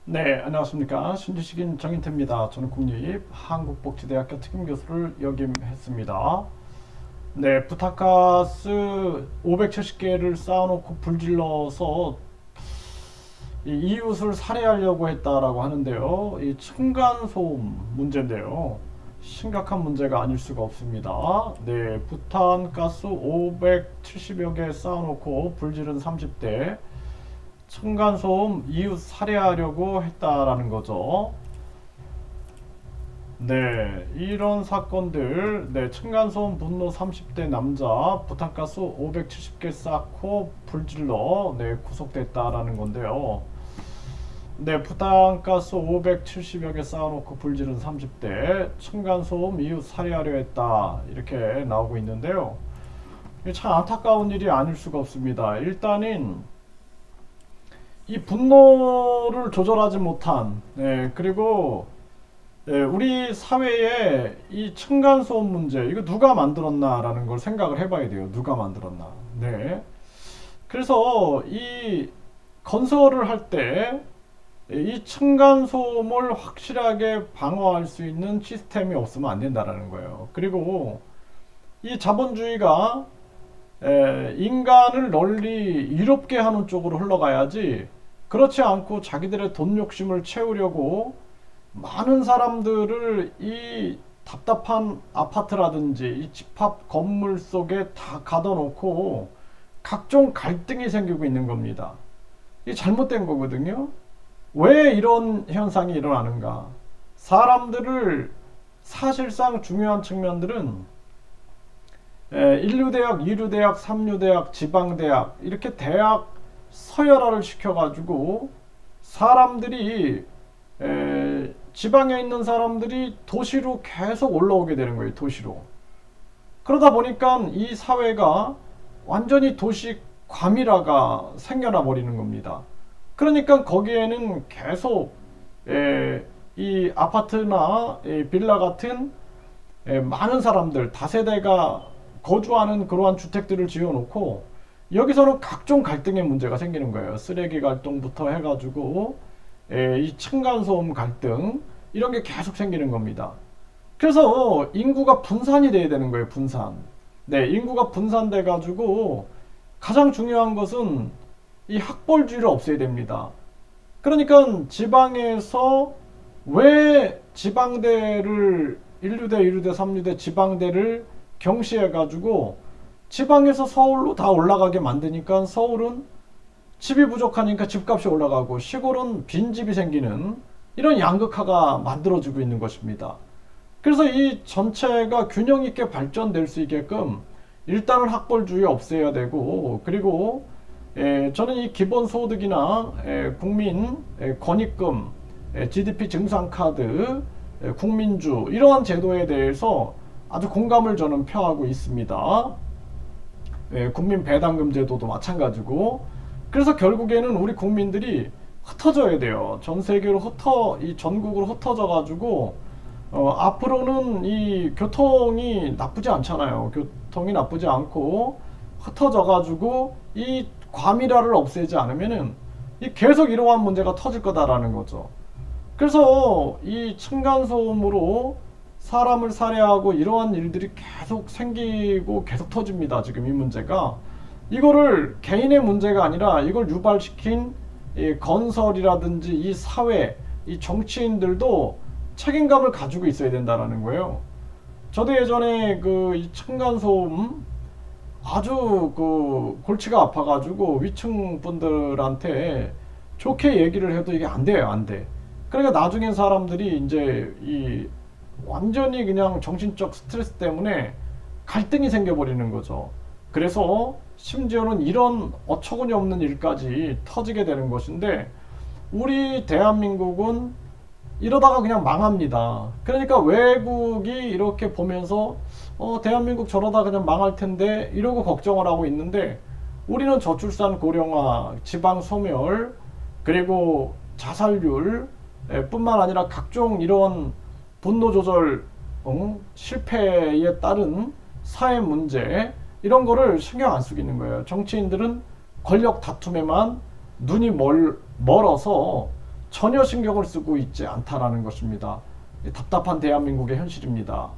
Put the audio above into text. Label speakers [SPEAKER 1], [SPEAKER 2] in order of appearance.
[SPEAKER 1] 네, 안녕하십니까. 신주식인 정인태입니다. 저는 국립 한국복지대학교 특임교수를 역임했습니다. 네, 부타가스 570개를 쌓아놓고 불질러서 이 이웃을 살해하려고 했다라고 하는데요. 이 층간소음 문제인데요. 심각한 문제가 아닐 수가 없습니다. 네, 부탄가스 570여 개 쌓아놓고 불지른 30대 층간소음 이웃 살해하려고 했다라는 거죠. 네, 이런 사건들, 네, 층간소음 분노 30대 남자 부탄가스 570개 쌓고 불질러 네, 구속됐다라는 건데요. 네, 부탄가스 570여 개 쌓아놓고 불지른 30대 층간소음 이웃 살해하려 했다 이렇게 나오고 있는데요. 이게 참 안타까운 일이 아닐 수가 없습니다. 일단은 이 분노를 조절하지 못한, 네, 그리고 네, 우리 사회에 이 층간소음 문제, 이거 누가 만들었나라는 걸 생각을 해봐야 돼요. 누가 만들었나. 네. 그래서 이 건설을 할 때 이 층간소음을 확실하게 방어할 수 있는 시스템이 없으면 안 된다라는 거예요. 그리고 이 자본주의가 인간을 널리 이롭게 하는 쪽으로 흘러가야지, 그렇지 않고 자기들의 돈 욕심을 채우려고 많은 사람들을 이 답답한 아파트라든지 이 집합 건물 속에 다 가둬놓고 각종 갈등이 생기고 있는 겁니다. 이게 잘못된 거거든요. 왜 이런 현상이 일어나는가? 사람들을, 사실상 중요한 측면들은 인류대학, 이류대학, 삼류대학, 지방대학 이렇게 대학 서열화를 시켜가지고 사람들이 지방에 있는 사람들이 도시로 계속 올라오게 되는 거예요. 도시로. 그러다 보니까 이 사회가 완전히 도시 과밀화가 생겨나 버리는 겁니다. 그러니까 거기에는 계속 이 아파트나 빌라 같은 많은 사람들, 다세대가 거주하는 그러한 주택들을 지어놓고 여기서는 각종 갈등의 문제가 생기는 거예요. 쓰레기 갈등부터 해가지고 이 층간소음 갈등 이런 게 계속 생기는 겁니다. 그래서 인구가 분산이 돼야 되는 거예요. 분산. 네, 인구가 분산돼 가지고 가장 중요한 것은 이 학벌주의를 없애야 됩니다. 그러니까 지방에서 왜 지방대를 인류대, 이류대, 삼류대 지방대를 경시해 가지고 지방에서 서울로 다 올라가게 만드니까 서울은 집이 부족하니까 집값이 올라가고 시골은 빈집이 생기는 이런 양극화가 만들어지고 있는 것입니다. 그래서 이 전체가 균형 있게 발전될 수 있게끔 일단은 학벌주의 없애야 되고, 그리고 저는 이 기본소득이나 국민 권익금, GDP 증상카드, 국민주 이러한 제도에 대해서 아주 공감을 저는 표하고 있습니다. 국민 배당금 제도도 마찬가지고. 그래서 결국에는 우리 국민들이 흩어져야 돼요. 전 세계로 이 전국으로 흩어져 가지고 앞으로는 이 교통이 나쁘지 않잖아요. 교통이 나쁘지 않고 흩어져 가지고 이 과밀화를 없애지 않으면은 이 계속 이러한 문제가 터질 거다라는 거죠. 그래서 이 층간소음으로 사람을 살해하고 이러한 일들이 계속 생기고 계속 터집니다. 지금 이 문제가. 이거를 개인의 문제가 아니라 이걸 유발시킨 이 건설이라든지 이 사회, 이 정치인들도 책임감을 가지고 있어야 된다는 거예요. 저도 예전에 그 이 층간소음 아주 그 골치가 아파가지고 위층 분들한테 좋게 얘기를 해도 이게 안 돼요, 안 돼. 그러니까 나중엔 사람들이 이제 이 완전히 그냥 정신적 스트레스 때문에 갈등이 생겨버리는 거죠. 그래서 심지어는 이런 어처구니 없는 일까지 터지게 되는 것인데, 우리 대한민국은 이러다가 그냥 망합니다. 그러니까 외국이 이렇게 보면서 대한민국 저러다 그냥 망할 텐데 이러고 걱정을 하고 있는데, 우리는 저출산 고령화, 지방 소멸, 그리고 자살률 뿐만 아니라 각종 이런 분노 조절 실패에 따른 사회 문제 이런 거를 신경 안 쓰고 있는 거예요. 정치인들은 권력 다툼에만 눈이 멀어서 전혀 신경을 쓰고 있지 않다라는 것입니다. 답답한 대한민국의 현실입니다.